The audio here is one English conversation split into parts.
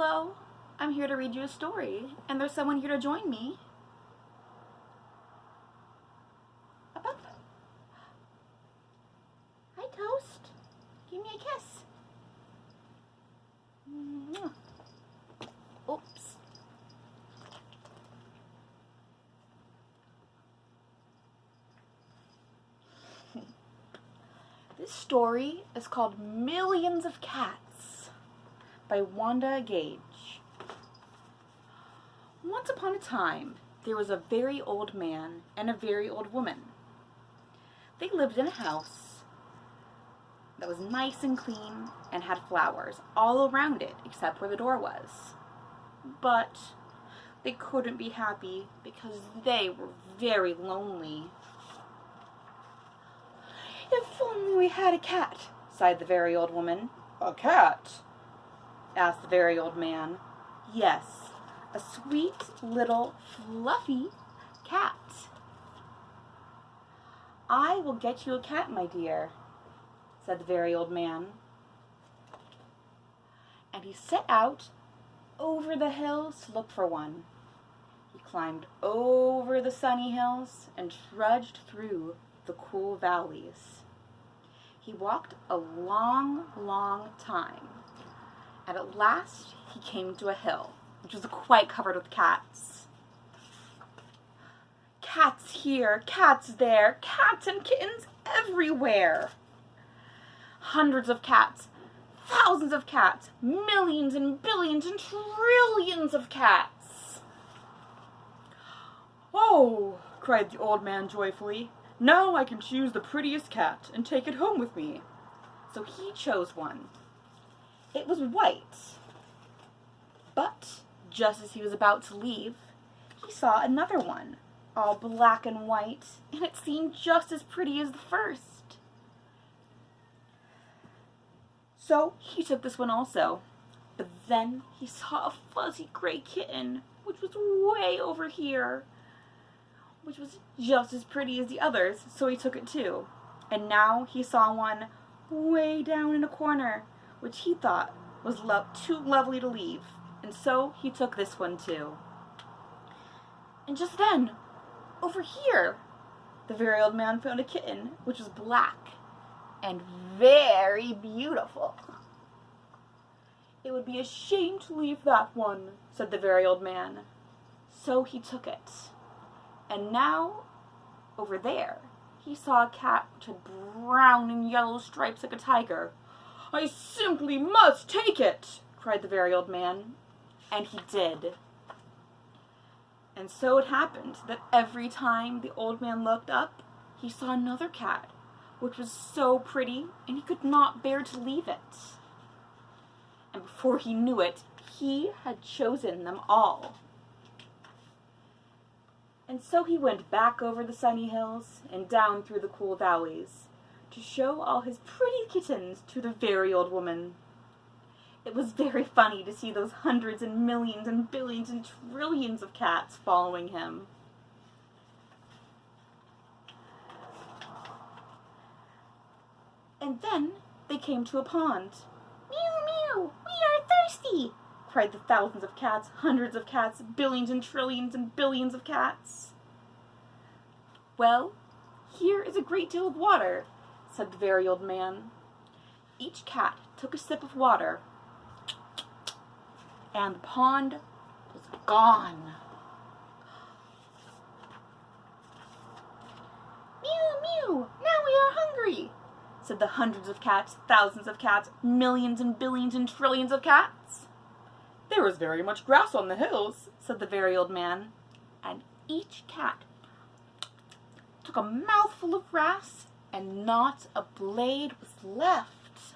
Hello, I'm here to read you a story, and there's someone here to join me. Up, up. Hi, Toast. Give me a kiss. Mwah. Oops. This story is called Millions of Cats by Wanda Gage. Once upon a time, there was a very old man and a very old woman. They lived in a house that was nice and clean and had flowers all around it except where the door was. But they couldn't be happy because they were very lonely. "If only we had a cat," sighed the very old woman. "A cat?" asked the very old man. "Yes, a sweet little fluffy cat." "I will get you a cat, my dear," said the very old man. And he set out over the hills to look for one. He climbed over the sunny hills and trudged through the cool valleys. He walked a long, long time, and at last he came to a hill, which was quite covered with cats. Cats here, cats there, cats and kittens everywhere. Hundreds of cats, thousands of cats, millions and billions and trillions of cats. "Oh," cried the old man joyfully, "now I can choose the prettiest cat and take it home with me." So he chose one. It was white. But just as he was about to leave, he saw another one, all black and white, and it seemed just as pretty as the first. So he took this one also. But then he saw a fuzzy gray kitten, which was way over here, which was just as pretty as the others, so he took it too. And now he saw one way down in a corner, which he thought was too lovely to leave, and so he took this one too. And just then, over here, the very old man found a kitten, which was black and very beautiful. "It would be a shame to leave that one," said the very old man. So he took it. And now, over there, he saw a cat which had brown and yellow stripes like a tiger. "I simply must take it," cried the very old man. And he did. And so it happened that every time the old man looked up, he saw another cat, which was so pretty, and he could not bear to leave it. And before he knew it, he had chosen them all. And so he went back over the sunny hills and down through the cool valleys to show all his pretty kittens to the very old woman. It was very funny to see those hundreds and millions and billions and trillions of cats following him. And then they came to a pond. "Mew, mew, we are thirsty!" cried the thousands of cats, hundreds of cats, billions and trillions and billions of cats. "Well, here is a great deal of water," said the very old man. Each cat took a sip of water, and the pond was gone. "Mew, mew, now we are hungry," said the hundreds of cats, thousands of cats, millions and billions and trillions of cats. "There is very much grass on the hills," said the very old man. And each cat took a mouthful of grass, and not a blade was left.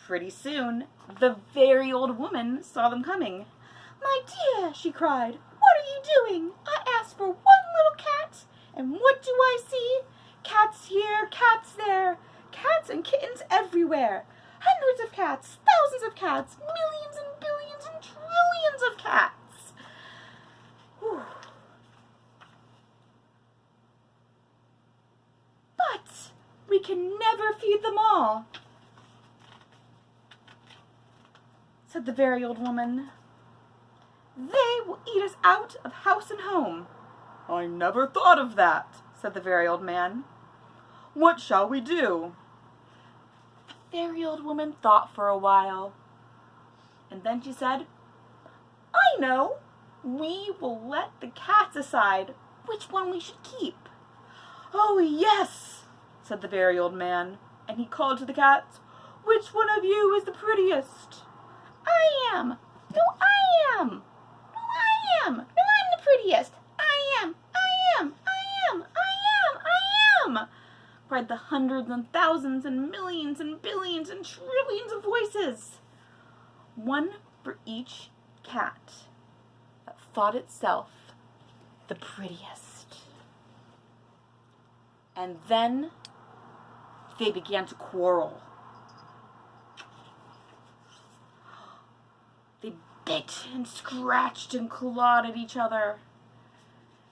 Pretty soon, the very old woman saw them coming. "My dear," she cried, "what are you doing? I asked for one little cat, and what do I see? Cats here, cats there, cats and kittens everywhere. Hundreds of cats, thousands of cats, millions and billions and trillions of cats." Whew. "But we can never feed them all." said the very old woman. "They will eat us out of house and home." "I never thought of that," said the very old man. "What shall we do?" The very old woman thought for a while, and then she said, "I know! We will let the cats decide which one we should keep." "Oh, yes," said the very old man, and he called to the cats, "Which one of you is the prettiest?" "I am! No, I am! No, I am! No, I'm the prettiest! I am! I am! I am! I am! I am!" cried the hundreds and thousands and millions and billions and trillions of voices. One for each cat that thought itself the prettiest. And then they began to quarrel. They bit and scratched and clawed at each other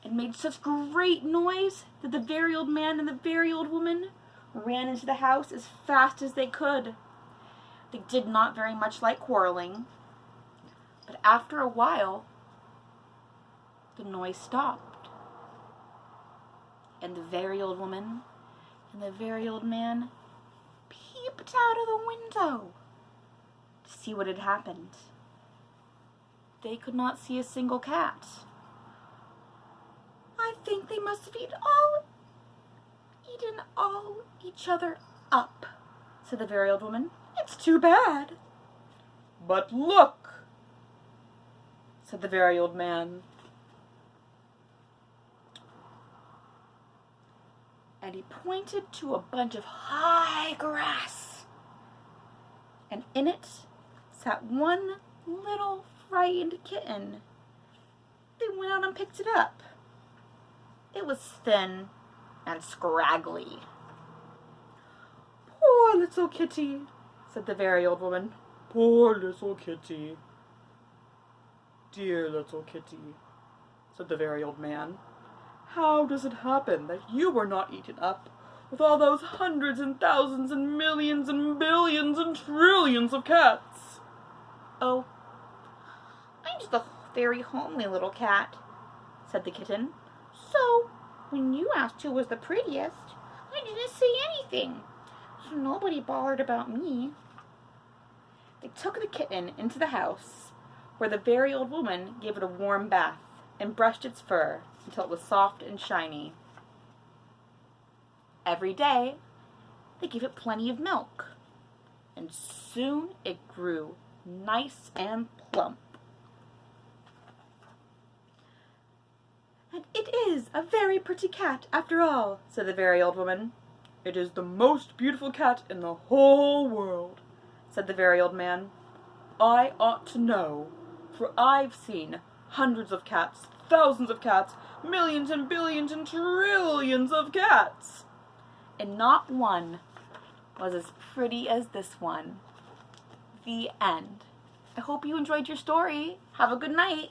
and made such great noise that the very old man and the very old woman ran into the house as fast as they could. They did not very much like quarreling, but after a while, the noise stopped, and the very old woman and the very old man peeped out of the window to see what had happened. They could not see a single cat. "I think they must have eaten all each other up," said the very old woman. "It's too bad." "But look," said the very old man. And he pointed to a bunch of high grass, and in it sat one little frightened kitten. They went out and picked it up. It was thin and scraggly. "Poor little kitty," said the very old woman. "Poor little kitty." "Dear little kitty," said the very old man. "How does it happen that you were not eaten up with all those hundreds and thousands and millions and billions and trillions of cats?" "Oh, I'm just a very homely little cat," said the kitten. "So, when you asked who was the prettiest, I didn't say anything, so nobody bothered about me." They took the kitten into the house, where the very old woman gave it a warm bath and brushed its fur until it was soft and shiny. Every day, they gave it plenty of milk, and soon it grew nice and plump. "And it is a very pretty cat, after all," said the very old woman. "It is the most beautiful cat in the whole world," said the very old man. "I ought to know, for I've seen hundreds of cats, thousands of cats, millions and billions and trillions of cats, and not one was as pretty as this one." The end. I hope you enjoyed your story. Have a good night.